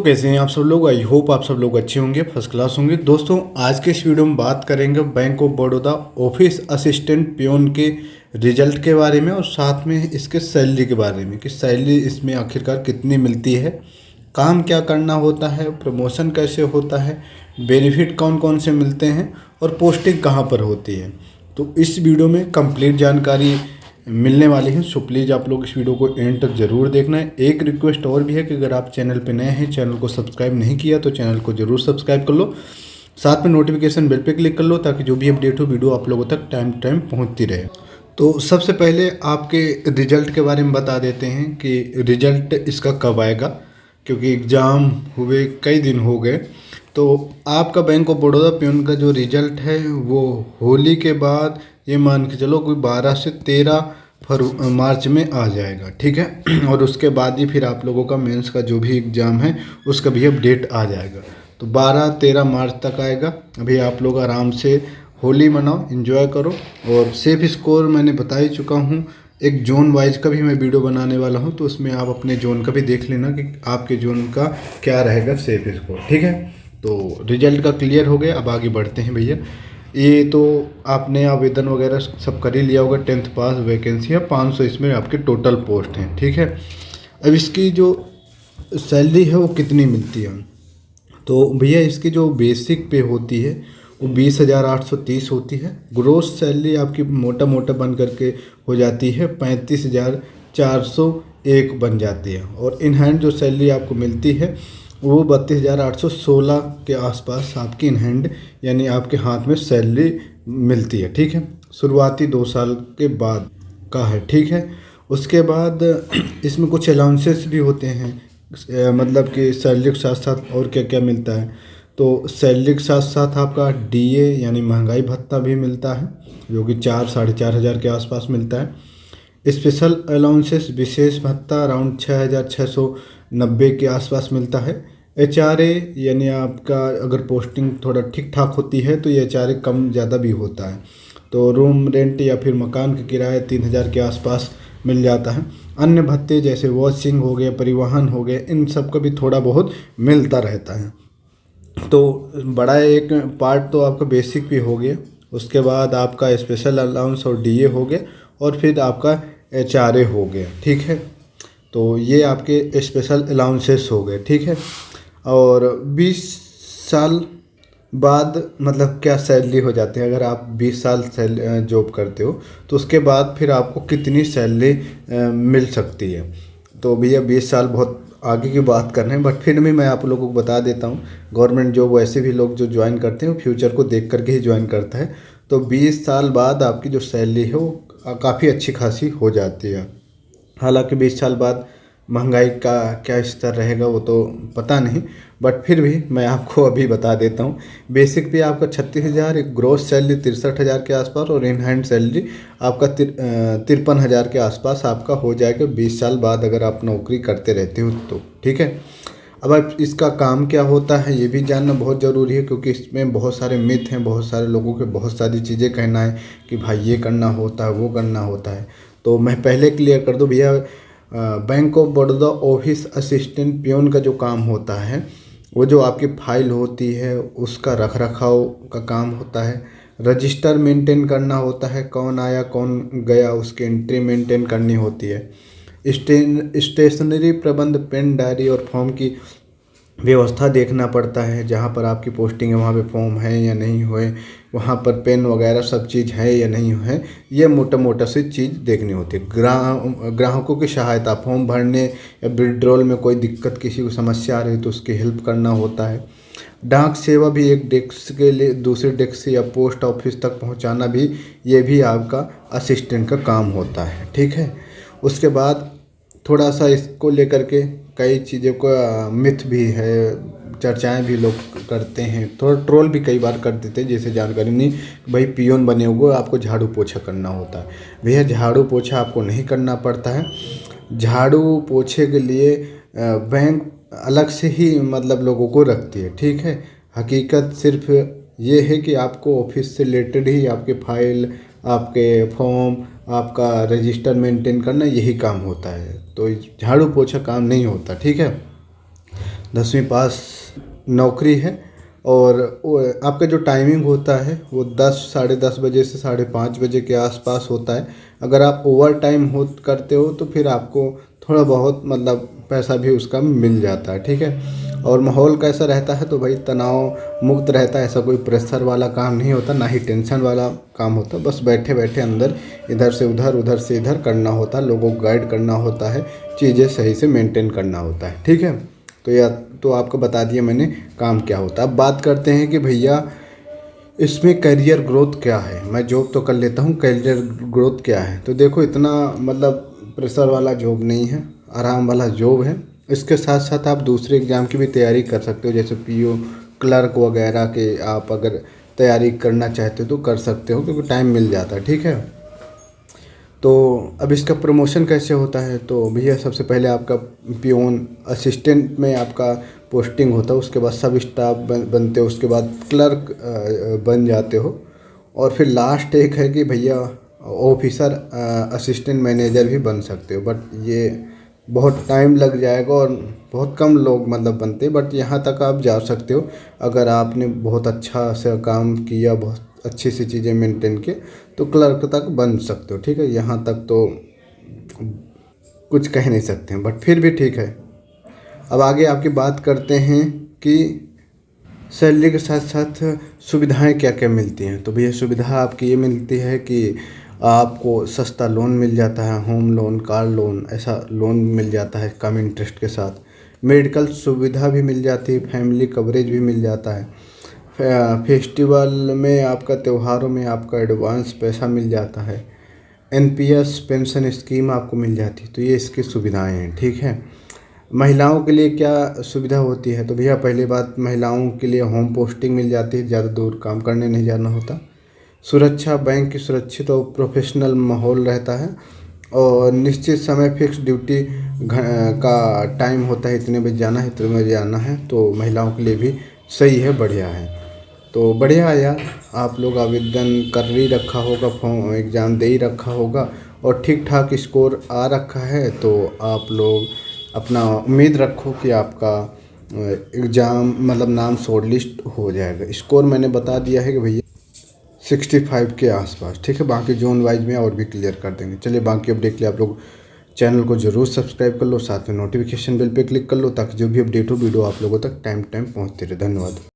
तो कैसे हैं आप सब लोग। आई होप आप सब लोग अच्छे होंगे, फर्स्ट क्लास होंगे। दोस्तों आज के इस वीडियो में बात करेंगे bank of Baroda office assistant peon के रिजल्ट के बारे में और साथ में इसके सैलरी के बारे में कि सैलरी इसमें आखिरकार कितनी मिलती है, काम क्या करना होता है, प्रमोशन कैसे होता है, बेनिफिट कौन कौन से मिलते हैं और पोस्टिंग कहाँ पर होती है। तो इस वीडियो में कंप्लीट जानकारी मिलने वाली है। सो प्लीज़ आप लोग इस वीडियो को एंड तक ज़रूर देखना है। एक रिक्वेस्ट और भी है कि अगर आप चैनल पे नए हैं, चैनल को सब्सक्राइब नहीं किया तो चैनल को ज़रूर सब्सक्राइब कर लो, साथ में नोटिफिकेशन बेल पे क्लिक कर लो ताकि जो भी अपडेट हो वीडियो आप लोगों तक टाइम टाइम पहुंचती रहे। तो सबसे पहले आपके रिजल्ट के बारे में बता देते हैं कि रिजल्ट इसका कब आएगा, क्योंकि एग्ज़ाम हुए कई दिन हो गए। तो आपका बैंक ऑफ बड़ौदा पियोन का जो रिजल्ट है वो होली के बाद ये मान के चलो कोई 12 से 13 मार्च में आ जाएगा, ठीक है। और उसके बाद ही फिर आप लोगों का मेंस का जो भी एग्ज़ाम है उसका भी अपडेट आ जाएगा। तो 12-13 मार्च तक आएगा। अभी आप लोग आराम से होली मनाओ, एंजॉय करो। और सेफ स्कोर मैंने बता ही चुका हूँ। एक जोन वाइज का भी मैं वीडियो बनाने वाला हूँ, तो उसमें आप अपने जोन का भी देख लेना कि आपके जोन का क्या रहेगा सेफ स्कोर, ठीक है। तो रिजल्ट का क्लियर हो गया, अब आगे बढ़ते हैं भैया। ये तो आपने आवेदन वगैरह सब कर ही लिया होगा। 10th पास वैकेंसी है, 500 इसमें आपके टोटल पोस्ट हैं, ठीक है। अब इसकी जो सैलरी है वो कितनी मिलती है, तो भैया इसकी जो बेसिक पे होती है वो 20,830 होती है। ग्रोस सैलरी आपकी मोटा मोटा बन करके हो जाती है 35,401 बन जाती है। और इन हैंड जो सैलरी आपको मिलती है वो 32,816 के आसपास आपकी इन हैंड यानी आपके हाथ में सैलरी मिलती है, ठीक है। शुरुआती 2 साल के बाद का है, ठीक है। उसके बाद इसमें कुछ अलाउंसेस भी होते हैं, मतलब कि सैलरी के साथ साथ और क्या क्या मिलता है। तो सैलरी के साथ साथ आपका डीए यानी महंगाई भत्ता भी मिलता है, जो कि 4-4.5 हज़ार के आसपास मिलता है। स्पेशल अलाउंसेस विशेष भत्ता अराउंड 6,690 के आसपास मिलता है। एचआरए यानी आपका अगर पोस्टिंग थोड़ा ठीक ठाक होती है तो ये एचआरए कम ज़्यादा भी होता है। तो रूम रेंट या फिर मकान का किराया 3,000 के आसपास मिल जाता है। अन्य भत्ते जैसे वॉशिंग हो गए, परिवहन हो गए, इन सब का भी थोड़ा बहुत मिलता रहता है। तो बड़ा एक पार्ट तो आपका बेसिक भी हो गया, उसके बाद आपका स्पेशल अलाउंस और डीए हो गया, और फिर आपका एचआरए हो गया, ठीक है। तो ये आपके स्पेशल अलाउंसेस हो गए, ठीक है। और 20 साल बाद मतलब क्या सैलरी हो जाती है, अगर आप 20 साल जॉब करते हो तो उसके बाद फिर आपको कितनी सैलरी मिल सकती है। तो भैया 20 साल बहुत आगे की बात कर रहे हैं, बट फिर भी मैं आप लोगों को बता देता हूँ। गवर्नमेंट जॉब वैसे भी लोग जो ज्वाइन करते हैं वो फ्यूचर को देख करके ही ज्वाइन करता है। तो 20 साल बाद आपकी जो सैलरी है वो काफ़ी अच्छी खासी हो जाती है। हालांकि 20 साल बाद महंगाई का क्या स्तर रहेगा वो तो पता नहीं, बट फिर भी मैं आपको अभी बता देता हूँ। बेसिक पे आपका 36,000, एक ग्रोस सैलरी 63,000 के आसपास, और इन हैंड सैलरी आपका 53,000 के आसपास आपका हो जाएगा 20 साल बाद, अगर आप नौकरी करते रहते हो तो, ठीक है। अब इसका काम क्या होता है ये भी जानना बहुत ज़रूरी है, क्योंकि इसमें बहुत सारे मिथ हैं, बहुत सारे लोगों के बहुत सारी चीज़ें कहना है कि भाई ये करना होता है वो करना होता है। तो मैं पहले क्लियर कर दूँ भैया, bank of Baroda office assistant peon का जो काम होता है वो जो आपकी फाइल होती है उसका रख रखाव का काम होता है। रजिस्टर मेंटेन करना होता है, कौन आया कौन गया उसकी एंट्री मेंटेन करनी होती है। स्टेशनरी प्रबंध, पेन, डायरी और फॉर्म की व्यवस्था देखना पड़ता है। जहाँ पर आपकी पोस्टिंग है वहाँ पे फॉर्म है या नहीं हुए, वहाँ पर पेन वगैरह सब चीज़ है या नहीं है, ये मोटा मोटा सी चीज़ देखनी होती है। ग्राहकों की सहायता, फॉर्म भरने या विड्रॉल में कोई दिक्कत, किसी को समस्या आ रही तो उसकी हेल्प करना होता है। डाक सेवा भी एक डेस्क के लिए दूसरे डेस्क या पोस्ट ऑफिस तक पहुँचाना भी, ये भी आपका असिस्टेंट का काम होता है, ठीक है। उसके बाद थोड़ा सा इसको लेकर के कई चीज़ों का मिथ भी है, चर्चाएं भी लोग करते हैं, थोड़ा ट्रोल भी कई बार कर देते हैं, जैसे जानकारी नहीं भाई पियोन बने हुए आपको झाड़ू पोछा करना होता है। भैया झाड़ू पोछा आपको नहीं करना पड़ता है। झाड़ू पोछे के लिए बैंक अलग से ही मतलब लोगों को रखती है, ठीक है। हकीकत सिर्फ ये है कि आपको ऑफिस से रिलेटेड ही आपके फाइल, आपके फॉर्म, आपका रजिस्टर मेंटेन करना यही काम होता है। तो झाड़ू पोछा काम नहीं होता, ठीक है। 10वीं पास नौकरी है। और आपका जो टाइमिंग होता है वो 10 साढ़े 10 बजे से 5:30 बजे के आसपास होता है। अगर आप ओवर टाइम करते हो तो फिर आपको थोड़ा बहुत मतलब पैसा भी उसका मिल जाता है, ठीक है। और माहौल कैसा रहता है तो भाई तनाव मुक्त रहता है, ऐसा कोई प्रेशर वाला काम नहीं होता, ना ही टेंशन वाला काम होता। बस बैठे बैठे अंदर इधर से उधर से इधर करना होता है, लोगों को गाइड करना होता है, चीज़ें सही से मेंटेन करना होता है, ठीक है। तो या तो आपको बता दिया मैंने काम क्या होता है। अब बात करते हैं कि भैया इसमें करियर ग्रोथ क्या है। मैं जॉब तो कर लेता हूँ, करियर ग्रोथ क्या है। तो देखो इतना मतलब प्रेशर वाला जॉब नहीं है, आराम वाला जॉब है। इसके साथ साथ आप दूसरे एग्ज़ाम की भी तैयारी कर सकते हो, जैसे पीओ क्लर्क वगैरह के आप अगर तैयारी करना चाहते हो तो कर सकते हो, क्योंकि टाइम मिल जाता है, ठीक है। तो अब इसका प्रमोशन कैसे होता है तो भैया सबसे पहले आपका पियोन असिस्टेंट में आपका पोस्टिंग होता है, उसके बाद सब स्टाफ बनते हो, उसके बाद क्लर्क बन जाते हो, और फिर लास्ट एक है कि भैया ऑफिसर असिस्टेंट मैनेजर भी बन सकते हो। बट ये बहुत टाइम लग जाएगा और बहुत कम लोग मतलब बनते हैं, बट यहाँ तक आप जा सकते हो अगर आपने बहुत अच्छा सा काम किया, बहुत अच्छी सी चीज़ें मेंटेन किए तो क्लर्क तक बन सकते हो, ठीक है। यहाँ तक तो कुछ कह नहीं सकते हैं, बट फिर भी ठीक है। अब आगे आपकी बात करते हैं कि सैलरी के साथ साथ सुविधाएं क्या क्या मिलती हैं। तो भैया सुविधा आपकी ये मिलती है कि आपको सस्ता लोन मिल जाता है, होम लोन, कार लोन, ऐसा लोन मिल जाता है कम इंटरेस्ट के साथ। मेडिकल सुविधा भी मिल जाती है, फैमिली कवरेज भी मिल जाता है। फेस्टिवल में आपका त्योहारों में आपका एडवांस पैसा मिल जाता है। एनपीएस पेंशन स्कीम आपको मिल जाती है। तो ये इसकी सुविधाएं हैं, ठीक है। महिलाओं के लिए क्या सुविधा होती है तो भैया पहली बात महिलाओं के लिए होम पोस्टिंग मिल जाती है, ज़्यादा दूर काम करने नहीं जाना होता। सुरक्षा, बैंक की सुरक्षित और प्रोफेशनल माहौल रहता है, और निश्चित समय फिक्स ड्यूटी का टाइम होता है, इतने बजे जाना है इतने बजे आना है। तो महिलाओं के लिए भी सही है, बढ़िया है। तो बढ़िया है यार, आप लोग आवेदन कर ही रखा होगा, फॉर्म एग्ज़ाम दे ही रखा होगा और ठीक ठाक स्कोर आ रखा है। तो आप लोग अपना उम्मीद रखो कि आपका एग्ज़ाम मतलब नाम शॉर्ट लिस्ट हो जाएगा। स्कोर मैंने बता दिया है कि भैया 65 के आसपास, ठीक है। बाकी जोन वाइज में और भी क्लियर कर देंगे। चलिए बाकी अपडेट के लिए आप लोग चैनल को जरूर सब्सक्राइब कर लो, साथ में नोटिफिकेशन बेल पे क्लिक कर लो, ताकि जो भी अपडेट हो वीडियो आप लोगों तक टाइम पहुँचते रहे। धन्यवाद।